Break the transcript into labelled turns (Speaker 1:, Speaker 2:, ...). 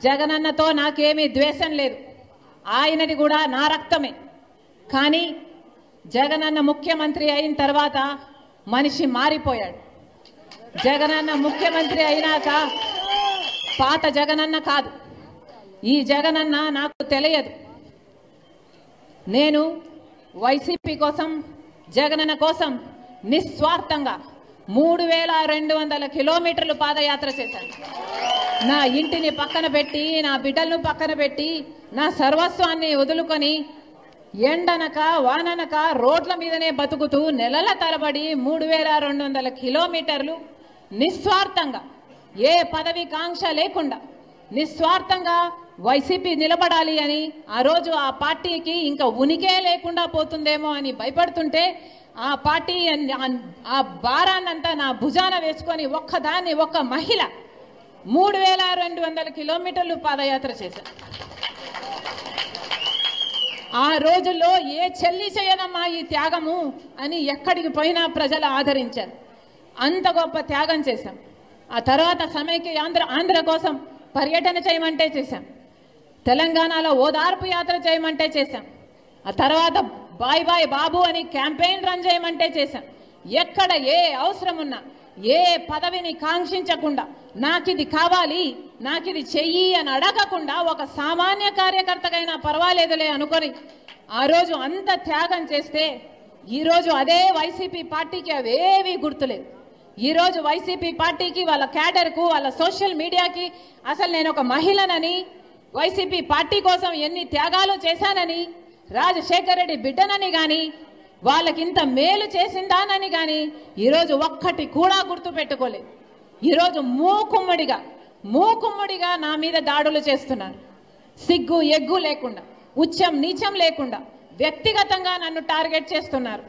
Speaker 1: జగనన్నతో నాకేమీ ద్వేషం లేదు, ఆయనది కూడా నా రక్తమే. కానీ జగనన్న ముఖ్యమంత్రి అయిన తర్వాత మనిషి మారిపోయాడు. జగనన్న ముఖ్యమంత్రి అయినాక పాత జగనన్న కాదు, ఈ జగనన్న నాకు తెలియదు. నేను వైసీపీ కోసం, జగనన్న కోసం నిస్వార్థంగా 3200 కిలోమీటర్లు పాదయాత్ర చేశాను. నా ఇంటిని పక్కన పెట్టి, నా బిడ్డలను పక్కన పెట్టి, నా సర్వస్వాన్ని వదులుకొని ఎండనక వాననక రోడ్ల మీదనే బతుకుతూ నెలల తరబడి 3200 కిలోమీటర్లు నిస్వార్థంగా, ఏ పదవి కాంక్ష లేకుండా నిస్వార్థంగా వైసీపీ నిలబడాలి అని, ఆ రోజు ఆ పార్టీకి ఇంకా ఉనికే లేకుండా పోతుందేమో అని భయపడుతుంటే, ఆ పార్టీ ఆ భారాన్నంతా నా భుజాన వేసుకొని ఒక్కదాన్ని, ఒక్క మహిళ 3200 కిలోమీటర్లు పాదయాత్ర చేశారు. ఆ రోజుల్లో ఏ చెల్లి చేయనమ్మా ఈ త్యాగము అని ఎక్కడికి పోయినా ప్రజలు ఆదరించారు. అంత గొప్ప త్యాగం చేశాం. ఆ తర్వాత సమైక్య ఆంధ్ర కోసం పర్యటన చేయమంటే చేశాం. తెలంగాణలో ఓదార్పు యాత్ర చేయమంటే చేశాం. ఆ తర్వాత బాయ్ బాయ్ బాబు అని క్యాంపెయిన్ రన్ చేయమంటే చేశాం. ఎక్కడ ఏ అవసరం ఉన్నా, ఏ పదవిని కాంక్షించకుండా, నాకిది కావాలి, నాకిది చెయ్యి అని అడగకుండా, ఒక సామాన్య కార్యకర్తకైనా పర్వాలేదులే అనుకొని ఆ రోజు అంత త్యాగం చేస్తే, ఈరోజు అదే వైసీపీ పార్టీకి అవేవి గుర్తులేదు. ఈరోజు వైసీపీ పార్టీకి, వాళ్ళ క్యాడర్కు, వాళ్ళ సోషల్ మీడియాకి అసలు నేను ఒక మహిళనని, వైసీపీ పార్టీ కోసం ఎన్ని త్యాగాలు చేశానని, రాజశేఖర్ రెడ్డి బిడ్డనని కానీ, వాళ్ళకింత మేలు చేసిందానని కానీ ఈరోజు ఒక్కటి కూడా గుర్తు పెట్టుకోలేదు. ఈరోజు మూకుమ్మడిగా నా మీద దాడులు చేస్తున్నారు. సిగ్గు ఎగ్గు లేకుండా, ఉచ్చం నీచం లేకుండా వ్యక్తిగతంగా నన్ను టార్గెట్ చేస్తున్నారు.